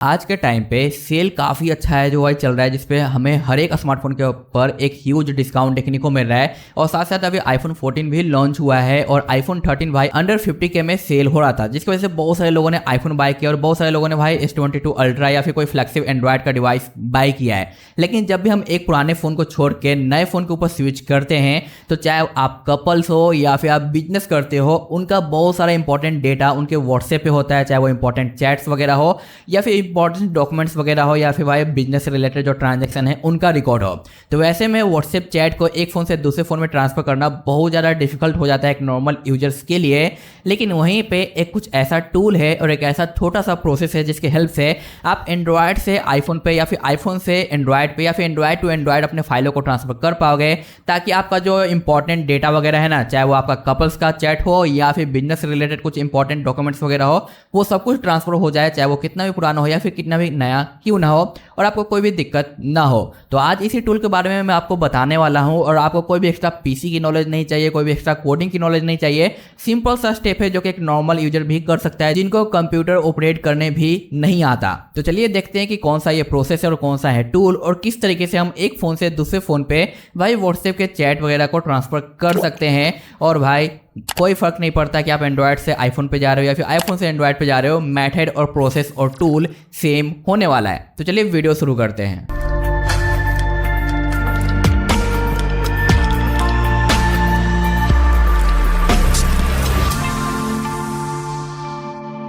आज के टाइम पे सेल काफ़ी अच्छा है जो भाई चल रहा है, जिसपे हमें हर एक स्मार्टफोन के ऊपर एक ह्यूज डिस्काउंट देखने को मिल रहा है। और साथ साथ अभी आईफोन 14 भी लॉन्च हुआ है और आईफोन 13 भाई अंडर 50K में सेल हो रहा था, जिसकी वजह से बहुत सारे लोगों ने आईफोन बाय किया और बहुत सारे लोगों ने भाई S22 अल्ट्रा या फिर कोई फ्लैगशिप एंड्रॉयड का डिवाइस बाय किया है। लेकिन जब भी हम एक पुराने फ़ोन को छोड़ के नए फ़ोन के ऊपर स्विच करते हैं, तो चाहे आप कपल्स हो या फिर आप बिजनेस करते हो, उनका बहुत सारा इंपॉर्टेंट डेटा उनके व्हाट्सएप पे होता है, चाहे वो इंपॉर्टेंट चैट्स वगैरह हो या फिर इंपॉर्टेंट डॉक्यूमेंट्स वगैरह हो या फिर भाई बिजनेस से रिलेटेड जो ट्रांजैक्शन है उनका रिकॉर्ड हो। तो वैसे में व्हाट्सएप चैट को एक फोन से दूसरे फोन में ट्रांसफर करना बहुत ज़्यादा डिफिकल्ट हो जाता है एक नॉर्मल यूजर्स के लिए। लेकिन वहीं पे एक कुछ ऐसा टूल है और एक ऐसा छोटा सा प्रोसेस है जिसकी हेल्प से आप एंड्रॉयड से आईफोन पे या फिर आईफोन से एंड्रॉयड पे या फिर एंड्रॉयड टू एंड्रॉयड अपने फाइलों को ट्रांसफर कर पाओगे, ताकि आपका जो इंपॉर्टेंट डेटा वगैरह है ना, चाहे वो आपका कपल्स का चैट हो या फिर बिजनेस से रिलेटेड कुछ इंपॉर्टेंट डॉक्यूमेंट्स वगैरह हो, वो सब कुछ ट्रांसफर हो जाए, चाहे वो कितना भी पुराना हो या फिर कितना भी नया क्यों ना हो, और आपको कोई भी दिक्कत ना हो। तो आज इसी टूल के बारे में मैं आपको बताने वाला हूं और आपको कोई भी एक्स्ट्रा पीसी की नॉलेज नहीं चाहिए, कोई भी एक्स्ट्रा कोडिंग की नॉलेज नहीं चाहिए। सिंपल सा स्टेप है जो कि एक नॉर्मल यूजर भी कर सकता है, जिनको कंप्यूटर ऑपरेट करने भी नहीं आता। तो चलिए देखते हैं कि कौन सा ये प्रोसेस है और कौन सा है टूल और किस तरीके से हम एक फोन से दूसरे फोन पे भाई व्हाट्सएप के चैट वगैरह को ट्रांसफर कर सकते हैं। और भाई कोई फर्क नहीं पड़ता कि आप एंड्रॉयड से आईफोन पे जा रहे हो या फिर आईफोन से एंड्रॉयड पे जा रहे हो, मेथड और प्रोसेस और टूल सेम होने वाला है। तो चलिए वीडियो शुरू करते हैं।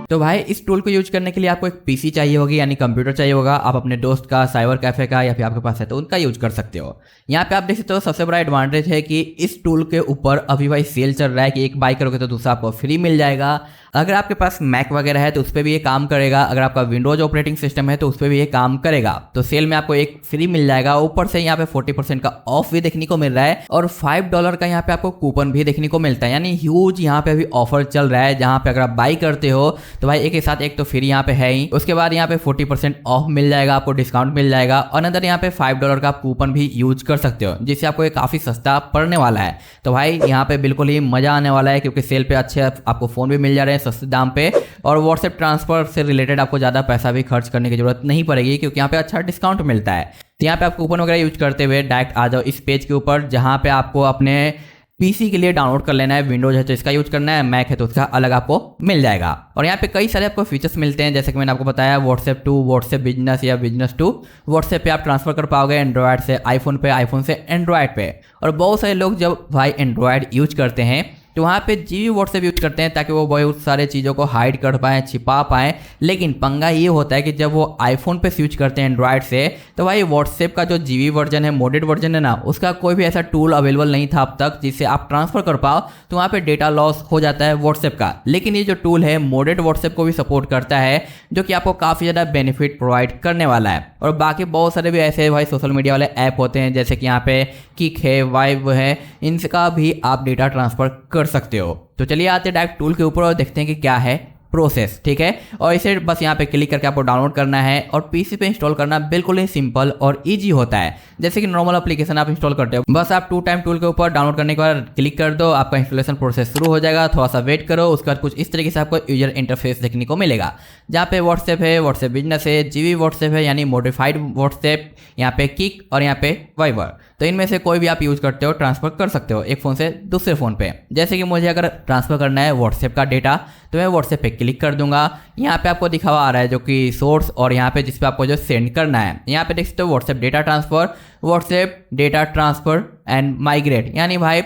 तो भाई इस टूल को यूज करने के लिए आपको एक पीसी चाहिए होगी, यानी कंप्यूटर चाहिए होगा। आप अपने दोस्त का, साइबर कैफे का या फिर आपके पास है तो उनका यूज कर सकते हो। यहाँ पे आप देख सकते हो सबसे बड़ा एडवांटेज है कि इस टूल के ऊपर अभी भाई सेल चल रहा है कि एक बाय करोगे तो दूसरा आपको फ्री मिल जाएगा। अगर आपके पास मैक वगैरह है तो उस पर भी ये काम करेगा, अगर आपका विंडोज ऑपरेटिंग सिस्टम है तो उस पर भी ये काम करेगा। तो सेल में आपको एक फ्री मिल जाएगा, ऊपर से यहाँ पे 40% का ऑफ भी देखने को मिल रहा है और $5 का यहाँ पे आपको कूपन भी देखने को मिलता है। यानी ह्यूज यहाँ पे अभी ऑफर चल रहा है, जहाँ पे अगर आप बाई करते हो तो भाई एक के साथ एक तो फ्री यहाँ पे है ही, उसके बाद यहाँ पे 40% ऑफ मिल जाएगा, आपको डिस्काउंट मिल जाएगा और अंदर यहाँ पे $5 का कूपन भी यूज कर सकते हो, जिससे आपको ये काफी सस्ता पड़ने वाला है। तो भाई यहाँ पे बिल्कुल ही मजा आने वाला है, क्योंकि सेल पे अच्छे आपको फोन भी मिल जा रहे हैं सस्ते दाम पे और व्हाट्सएप ट्रांसफर से रिलेटेड आपको ज़्यादा पैसा भी खर्च करने की जरूरत नहीं पड़ेगी, क्योंकि यहाँ पे अच्छा डिस्काउंट मिलता है। तो यहाँ पे आप कूपन वगैरह यूज करते हुए डायरेक्ट आ जाओ इस पेज के ऊपर, जहाँ पे आपको अपने पीसी के लिए डाउनलोड कर लेना है। विंडोज है तो इसका यूज करना है, मैक है तो उसका अलग आपको मिल जाएगा। और यहाँ पे कई सारे आपको फीचर्स मिलते हैं, जैसे कि मैंने आपको बताया व्हाट्सएप टू व्हाट्सएप बिजनेस या बिजनेस टू व्हाट्सएप पे आप ट्रांसफर कर पाओगे, एंड्रॉयड से आईफोन पे, आईफोन से एंड्रॉयड पे। और बहुत सारे लोग जब भाई एंड्रॉयड यूज करते हैं तो वहाँ पे जीबी व्हाट्सएप यूज करते हैं, ताकि वो बहुत सारे चीज़ों को हाइड कर पाएँ, छिपा पाएँ। लेकिन पंगा ये होता है कि जब वो आईफोन पे स्विच करते हैं एंड्रॉयड से, तो भाई व्हाट्सएप का जो जीबी वर्जन है, मोडेड वर्जन है ना, उसका कोई भी ऐसा टूल अवेलेबल नहीं था अब तक जिससे आप ट्रांसफर कर पाओ। तो वहाँ पे डेटा लॉस हो जाता है व्हाट्सएप का। लेकिन ये जो टूल है मोडेड व्हाट्सएप को भी सपोर्ट करता है, जो कि आपको काफ़ी ज़्यादा बेनिफिट प्रोवाइड करने वाला है। और बाकी बहुत सारे भी ऐसे भाई सोशल मीडिया वाले ऐप होते हैं, जैसे कि यहाँ पे किक है, वाइब है, इनका भी आप डेटा ट्रांसफर कर सकते हो। तो चलिए आते हैं डायरेक्ट टूल के ऊपर और देखते हैं कि क्या है प्रोसेस, ठीक है। और इसे बस यहाँ पे क्लिक करके आपको डाउनलोड करना है और पीसी पे इंस्टॉल करना बिल्कुल ही सिंपल और इजी होता है। जैसे कि नॉर्मल एप्लीकेशन आप इंस्टॉल करते हो, बस आप 2 टाइम टूल के ऊपर डाउनलोड करने के बाद क्लिक कर दो, आपका इंस्टॉलेशन प्रोसेस शुरू हो जाएगा। थोड़ा सा वेट करो, उसके बाद कुछ इस तरीके से आपको यूजर इंटरफेस देखने को मिलेगा, जहाँ पे व्हाट्सएप है, व्हाट्सएप बिजनेस है, जीबी व्हाट्सएप है यानी मॉडिफाइड व्हाट्सएप, यहाँ पे किक और यहाँ पे वाइबर। तो इनमें से कोई भी आप यूज करते हो, ट्रांसफर कर सकते हो एक फोन से दूसरे फोन पे। जैसे कि मुझे अगर ट्रांसफर करना है व्हाट्सएप का डेटा, तो मैं व्हाट्सएप पे क्लिक कर दूंगा। यहाँ पे आपको दिखा हुआ आ रहा है जो कि सोर्स, और यहाँ पे जिस पे आपको जो सेंड करना है, यहाँ पे देख सकते हो WhatsApp data transfer, WhatsApp data transfer and migrate. यानी भाई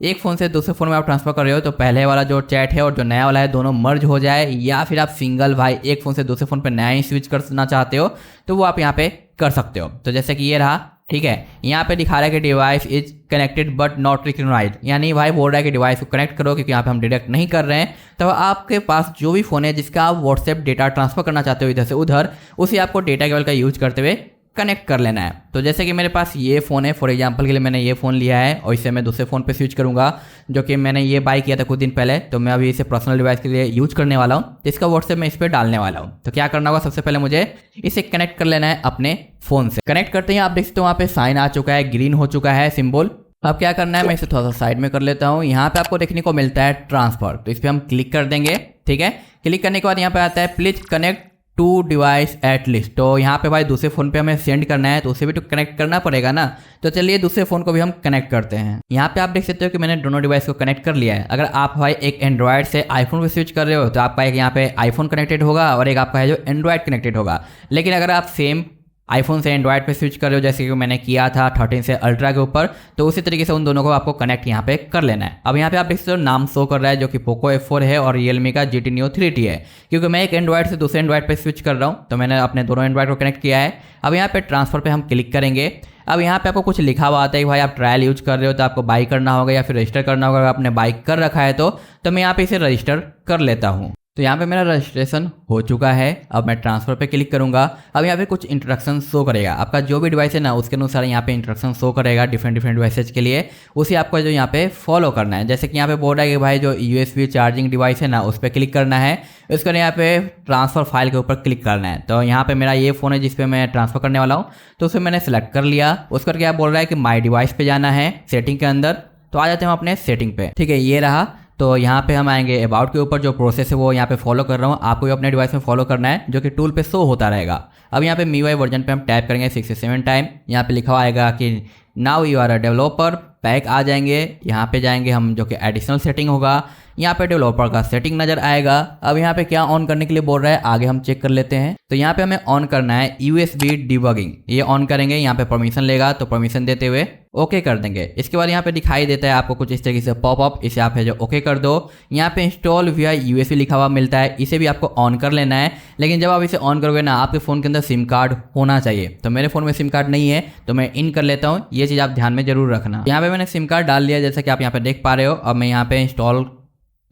एक फ़ोन से दूसरे फ़ोन में आप ट्रांसफर कर रहे हो तो पहले वाला जो चैट है और जो नया वाला है दोनों मर्ज हो जाए, या फिर आप सिंगल भाई एक फ़ोन से दूसरे फ़ोन पे नया ही स्विच करना चाहते हो तो वो आप यहाँ पे कर सकते हो। तो जैसे कि ये रहा, ठीक है। यहाँ पे दिखा रहा है कि device is connected but not recognised, यानी भाई बोल रहा है कि डिवाइस को कनेक्ट करो, क्योंकि यहाँ पे हम डिटेक्ट नहीं कर रहे हैं। तो आपके पास जो भी फ़ोन है जिसका आप व्हाट्सएप डेटा ट्रांसफर करना चाहते हो इधर से उधर, उसे आपको डेटा केबल का यूज करते हुए कनेक्ट कर लेना है। तो जैसे कि मेरे पास ये फ़ोन है, फॉर एग्जांपल के लिए मैंने ये फ़ोन लिया है और इसे मैं दूसरे फ़ोन पे स्विच करूंगा, जो कि मैंने ये बाय किया था कुछ दिन पहले। तो मैं अभी इसे पर्सनल डिवाइस के लिए यूज करने वाला हूँ, तो इसका व्हाट्सएप मैं इस पर डालने वाला हूँ। तो क्या करना होगा, सबसे पहले मुझे इसे कनेक्ट कर लेना है अपने फ़ोन से। कनेक्ट करते ही आप देख सकते हो वहाँ पे साइन आ चुका है, ग्रीन हो चुका है सिंबल। अब क्या करना है, मैं इसे थोड़ा सा साइड में कर लेता हूँ। यहाँ पे आपको देखने को मिलता है ट्रांसफर, तो इस पर हम क्लिक कर देंगे, ठीक है। क्लिक करने के बाद यहाँ पे आता है please connect to device at list. तो यहाँ पे भाई दूसरे फ़ोन पे हमें सेंड करना है तो उसे भी तो कनेक्ट करना पड़ेगा ना। तो चलिए दूसरे फ़ोन को भी हम कनेक्ट करते हैं। यहाँ पे आप देख सकते हो कि मैंने दोनों डिवाइस को कनेक्ट कर लिया है। अगर आप भाई एक एंड्रॉयड से आईफोन पे स्विच कर रहे हो तो आपका एक यहाँ पे आईफोन कनेक्टेड होगा और एक आपका है जो एंड्रॉयड कनेक्टेड होगा। लेकिन अगर आप सेम आईफोन से एंड्रॉयड पे स्विच कर रहे हो जैसे कि मैंने किया था 13 से अल्ट्रा के ऊपर, तो उसी तरीके से उन दोनों को आपको कनेक्ट यहाँ पे कर लेना है। अब यहाँ पे आप देख सकते हो नाम शो कर रहा है जो कि पोको F4 है और रियलमी का GT Neo 3T है। क्योंकि मैं एक एंड्रॉयड से दूसरे एंड्रॉयड पे स्विच कर रहा हूँ तो मैंने अपने दोनों एंड्रॉयड को कनेक्ट किया है। अब यहाँ पे ट्रांसफर पे हम क्लिक करेंगे। अब यहाँ पे आपको कुछ लिखा हुआ आता है कि भाई आप ट्रायल यूज कर रहे हो तो आपको बाई करना होगा या फिर रजिस्टर करना होगा। अगर आपने बाई कर रखा है तो मैं यहाँ पे इसे रजिस्टर कर लेता हूँ। तो यहाँ पे मेरा रजिस्ट्रेशन हो चुका है। अब मैं ट्रांसफ़र पे क्लिक करूँगा। अब यहाँ पे कुछ इंस्ट्रक्शन शो करेगा। आपका जो भी डिवाइस है ना उसके अनुसार यहाँ पे इंस्ट्रक्शन शो करेगा डिफरेंट डिवाइसेज के लिए। उसे आपको जो यहाँ पे फॉलो करना है। जैसे कि यहाँ पे बोल रहा है कि भाई जो USB चार्जिंग डिवाइस है ना उस पर क्लिक करना है। उसके बाद यहाँ पे ट्रांसफ़र फाइल के ऊपर क्लिक करना है। तो यहाँ पे मेरा ये फ़ोन है जिस पे मैं ट्रांसफ़र करने वाला हूँ तो उसे मैंने सेलेक्ट कर लिया। उसके बाद क्या बोल रहा है कि माई डिवाइस पे जाना है सेटिंग के अंदर। तो आ जाते हैं हम अपने सेटिंग पे। ठीक है, ये रहा। तो यहाँ पे हम आएंगे अबाउट के ऊपर। जो प्रोसेस है वो यहाँ पे फॉलो कर रहा हूँ, आपको भी अपने डिवाइस में फॉलो करना है जो कि टूल पे शो होता रहेगा। अब यहाँ पे MIUI वर्जन पे हम टैप करेंगे 6 से 7 टाइम। यहाँ पे लिखा हुआ आएगा कि now you are a developer. Back आ जाएंगे, यहाँ पे जाएंगे हम जो कि एडिशनल सेटिंग होगा। यहाँ पे डेवलपर का सेटिंग नजर आएगा। अब यहाँ पे क्या ऑन करने के लिए बोल रहा है आगे हम चेक कर लेते हैं। तो यहाँ पे हमें ऑन करना है USB डिबगिंग। ये ऑन करेंगे, यहाँ पे परमिशन लेगा तो परमिशन देते हुए ओके कर देंगे। इसके बाद यहाँ पे दिखाई देता है आपको कुछ इस तरीके से पॉपअप, इसे आप है जो ओके कर दो। यहाँ पे इंस्टॉल विया USB लिखा हुआ मिलता है, इसे भी आपको ऑन कर लेना है। लेकिन जब आप इसे ऑन करोगे ना आपके फ़ोन के अंदर सिम कार्ड होना चाहिए। तो मेरे फ़ोन में सिम कार्ड नहीं है तो मैं इन कर लेता हूँ। ये चीज़ आप ध्यान में जरूर रखना। यहाँ पे मैंने सिम कार्ड डाल लिया जैसा कि आप यहाँ पे देख पा रहे हो। अब मैं यहाँ पे इंस्टॉल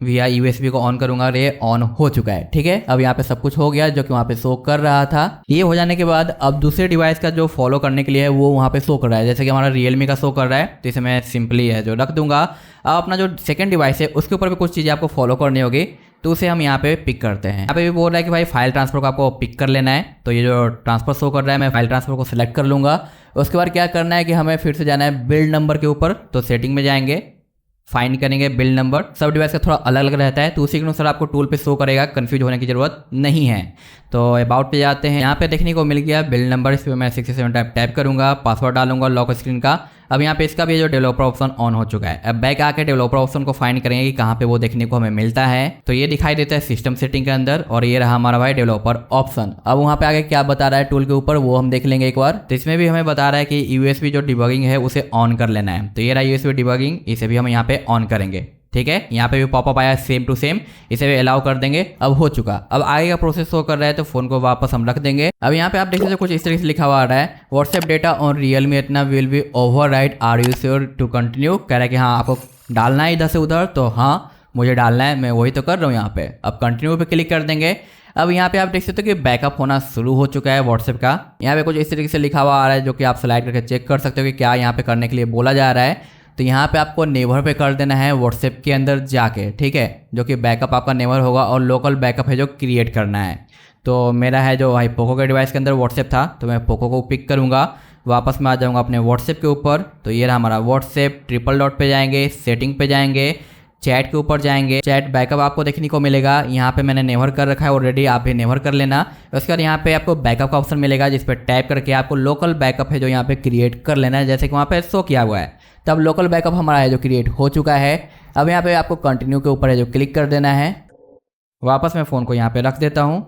विया USB को ऑन करूंगा और ये ऑन हो चुका है। ठीक है, अब यहाँ पे सब कुछ हो गया जो कि वहाँ पे शो कर रहा था। ये हो जाने के बाद अब दूसरे डिवाइस का जो फॉलो करने के लिए है वो वहाँ पे शो कर रहा है। जैसे कि हमारा रियलमी का शो कर रहा है तो इसे मैं सिंपली है जो रख दूंगा। अब अपना जो सेकंड डिवाइस है उसके ऊपर भी कुछ चीज़ें आपको फॉलो करनी होगी तो उसे हम यहाँ पे पिक करते हैं। यहाँ पे भी बोल रहा है कि भाई फाइल ट्रांसफर को आपको पिक कर लेना है। तो ये जो ट्रांसफर शो कर रहा है मैं फाइल ट्रांसफर को सिलेक्ट कर लूँगा। उसके बाद क्या करना है कि हमें फिर से जाना है बिल्ड नंबर के ऊपर। तो सेटिंग में जाएंगे, फाइंड करेंगे बिल्ड नंबर। सब डिवाइस का थोड़ा अलग अलग रहता है तो उसी के अनुसार आपको टूल पे शो करेगा, कंफ्यूज होने की जरूरत नहीं है। तो अबाउट पे जाते हैं, यहाँ पे देखने को मिल गया बिल्ड नंबर। इस पर मैं 6 से 7 टाइप टैप करूँगा, पासवर्ड डालूंगा लॉक स्क्रीन का। अब यहाँ पे इसका भी जो डेवलपर ऑप्शन ऑन हो चुका है। अब बैक आके डेवलपर ऑप्शन को फाइंड करेंगे कि कहाँ पे वो देखने को हमें मिलता है। तो ये दिखाई देता है सिस्टम सेटिंग के अंदर और ये रहा हमारा भाई डेवलपर ऑप्शन। अब वहाँ पे आगे क्या बता रहा है टूल के ऊपर वो हम देख लेंगे एक बार। तो इसमें भी हमें बता रहा है कि USB जो डिबगिंग है उसे ऑन कर लेना है। तो ये रहा USB डिबगिंग, इसे भी हम यहाँ पे ऑन करेंगे। ठीक है, यहाँ पे भी पॉपअप आया सेम टू सेम, इसे भी अलाउ कर देंगे। अब हो चुका। अब आगे का प्रोसेस शो कर रहा है तो फोन को वापस हम रख देंगे। अब यहाँ पे आप देख सकते हो कुछ इस तरीके से लिखा हुआ आ रहा है व्हाट्सएप डेटा ऑन रियलमी इतना will be override, are you sure to continue. कह रहा है कि हाँ आपको डालना है इधर से उधर। तो हाँ मुझे डालना है, मैं वही तो कर रहा हूँ यहाँ पे। अब कंटिन्यू पे क्लिक कर देंगे। अब यहाँ पे आप देख सकते हो कि बैकअप होना शुरू हो चुका है व्हाट्सएप का। यहाँ पे कुछ इस तरीके से लिखा हुआ आ रहा है जो कि आप स्लाइड करके चेक कर सकते हो कि क्या यहाँ पे करने के लिए बोला जा रहा है। तो यहाँ पे आपको नेवर पे कर देना है व्हाट्सएप के अंदर जाके। ठीक है, जो कि बैकअप आपका नेवर होगा और लोकल बैकअप है जो क्रिएट करना है। तो मेरा है जो भाई पोको के डिवाइस के अंदर व्हाट्सएप था तो मैं पोको को पिक करूँगा, वापस मैं आ जाऊँगा अपने व्हाट्सएप के ऊपर। तो ये रहा हमारा व्हाट्सएप। ट्रिपल डॉट पे जाएंगे, सेटिंग पे जाएंगे, चैट के ऊपर जाएंगे। चैट बैकअप आपको देखने को मिलेगा। यहाँ पे मैंने नेवर कर रखा है ऑलरेडी, आप भी नेवर कर लेना। उसके बाद यहाँ पे आपको बैकअप का ऑप्शन मिलेगा जिस पे टैप करके आपको लोकल बैकअप है जो यहाँ पे क्रिएट कर लेना है जैसे कि वहाँ पे शो किया हुआ है। तब लोकल बैकअप हमारा है जो क्रिएट हो चुका है। अब यहाँ पे आपको कंटिन्यू के ऊपर है जो क्लिक कर देना है। वापस मैं फ़ोन को यहाँ पे रख देता हूँ।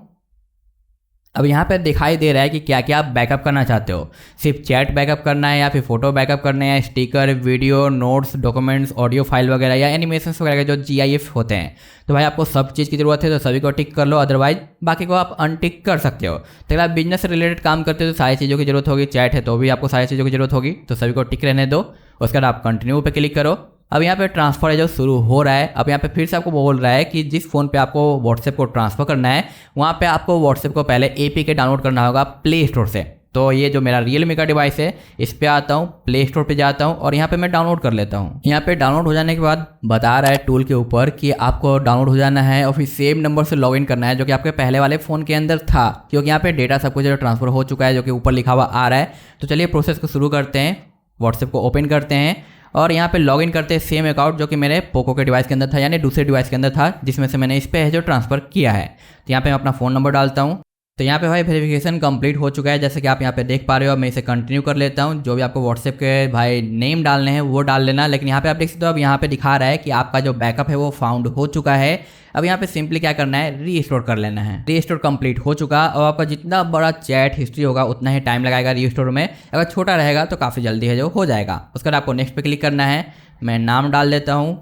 अब यहाँ पे दिखाई दे रहा है कि क्या क्या आप बैकअप करना चाहते हो। सिर्फ चैट बैकअप करना है या फिर फोटो बैकअप करना है, sticker, video, notes, documents, audio file वगैरह या एनिमेशंस वगैरह के जो GIF होते हैं। तो भाई आपको सब चीज़ की ज़रूरत है तो सभी को टिक कर लो, अदरवाइज बाकी को आप अनटिक कर सकते हो। तो अगर आप बिजनेस से रिलेटेड काम करते हो तो सारी चीज़ों की जरूरत होगी। चैट है तो भी आपको सारी चीज़ों की जरूरत होगी तो सभी को टिक रहने दो। उसके बाद आप कंटिन्यू पे क्लिक करो। अब यहाँ पे ट्रांसफर है जो शुरू हो रहा है। अब यहाँ पे फिर से आपको बोल रहा है कि जिस फ़ोन पे आपको व्हाट्सएप को ट्रांसफ़र करना है वहाँ पे आपको व्हाट्सएप को पहले APK डाउनलोड करना होगा प्ले स्टोर से। तो ये जो मेरा रियलमी का डिवाइस है इस पे आता हूँ, प्ले स्टोर पे जाता हूँ और यहाँ पे मैं डाउनलोड कर लेता हूँ। यहाँ पे डाउनलोड हो जाने के बाद बता रहा है टूल के ऊपर कि आपको डाउनलोड हो जाना है और फिर सेम नंबर से लॉगिन करना है जो कि आपके पहले वाले फ़ोन के अंदर था, क्योंकि यहाँ पे डेटा सब कुछ जो ट्रांसफ़र हो चुका है जो कि ऊपर लिखा हुआ आ रहा है। तो चलिए प्रोसेस को शुरू करते हैं। व्हाट्सएप को ओपन करते हैं और यहाँ पे लॉगिन करते हैं सेम अकाउंट जो कि मेरे पोको के डिवाइस के अंदर था, यानी दूसरे डिवाइस के अंदर था जिसमें से मैंने इस पे है जो ट्रांसफ़र किया है। तो यहाँ पे मैं अपना फ़ोन नंबर डालता हूँ। तो यहाँ पे भाई वेरिफिकेशन कंप्लीट हो चुका है, जैसे कि आप यहाँ पे देख पा रहे हो। अब मैं इसे कंटिन्यू कर लेता हूँ। जो भी आपको व्हाट्सएप के भाई नेम डालने हैं वो डाल लेना। लेकिन यहाँ पे आप देख सकते हो, अब यहाँ पे दिखा रहा है कि आपका जो बैकअप है वो फाउंड हो चुका है। अब यहाँ पे सिंपली क्या करना है, रीस्टोर कर लेना है। रीस्टोर कंप्लीट हो चुका, और आपका जितना बड़ा चैट हिस्ट्री होगा उतना ही टाइम लगाएगा रीस्टोर में। अगर छोटा रहेगा तो काफ़ी जल्दी है जो हो जाएगा। उसके बाद आपको नेक्स्ट पे क्लिक करना है। मैं नाम डाल देता हूँ।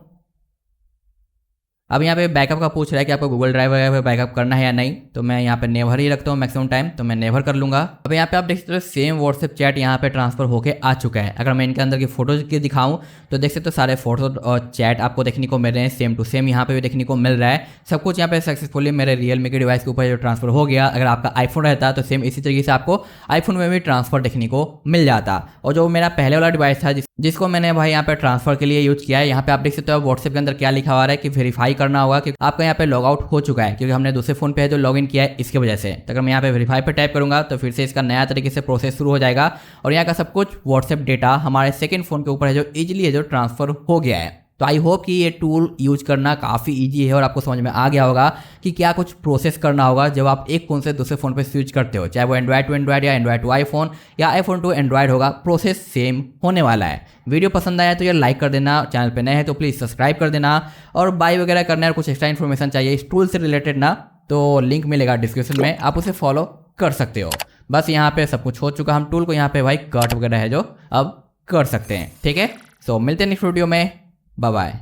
अब यहाँ पे बैकअप का पूछ रहा है कि आपको गूगल ड्राइव वगैरह पे बैकअप करना है या नहीं, तो मैं यहाँ पे नेवर ही रखता हूँ मैक्सिमम टाइम, तो मैं नेवर कर लूँगा। अब यहाँ पे आप देख सकते हो सेम व्हाट्सएप चैट यहाँ पे ट्रांसफर होके आ चुका है। अगर मैं इनके अंदर की फोटोज की दिखाऊँ तो देख सकते हो सारे फोटो और चैट आपको देखने को मिल रहे हैं, सेम टू सेम यहाँ पे भी देखने को मिल रहा है। सब कुछ यहाँ पे सक्सेसफुली मेरे रियलमी के डिवाइस के ऊपर जो ट्रांसफर हो गया। अगर आपका आईफोन रहता तो सेम इसी तरीके से आपको आईफोन में भी ट्रांसफर देखने को मिल जाता। और जो मेरा पहले वाला डिवाइस था जिसको मैंने भाई यहाँ पे ट्रांसफर के लिए यूज किया है, यहाँ पे आप देख सकते हो व्हाट्सएप के अंदर क्या लिखा हुआ है कि वेरीफाई करना होगा कि आपका यहाँ पे लॉग आउट हो चुका है, क्योंकि हमने दूसरे फोन पे है जो लॉगिन किया है इसकी वजह से। तो अगर मैं यहाँ पे वेरीफाई पे टाइप करूंगा तो फिर से इसका नया तरीके से प्रोसेस शुरू हो जाएगा, और यहाँ का सब कुछ व्हाट्सएप डेटा हमारे सेकंड फोन के ऊपर है जो इजीली है जो ट्रांसफर हो गया है। तो आई होप कि ये टूल यूज करना काफ़ी इजी है और आपको समझ में आ गया होगा कि क्या कुछ प्रोसेस करना होगा जब आप एक फ़ोन से दूसरे फ़ोन पे स्विच करते हो, चाहे वो एंड्रॉयड टू एंड्रॉयड या एंड्रॉयड टू आईफोन या आईफोन टू एंड्रॉयड होगा, प्रोसेस सेम होने वाला है। वीडियो पसंद आया तो ये लाइक कर देना, चैनल पे नए हैं तो प्लीज़ सब्सक्राइब कर देना, और बाय वगैरह करना है और कुछ एक्स्ट्रा इन्फॉर्मेशन चाहिए इस टूल से रिलेटेड ना, तो लिंक मिलेगा डिस्क्रिप्शन में, आप उसे फॉलो कर सकते हो। बस यहाँ पे सब कुछ हो चुका, हम टूल को यहाँ पे भाई कट वगैरह है जो अब कर सकते हैं। ठीक है, सो मिलते हैं नेक्स्ट वीडियो में, बाय बाय।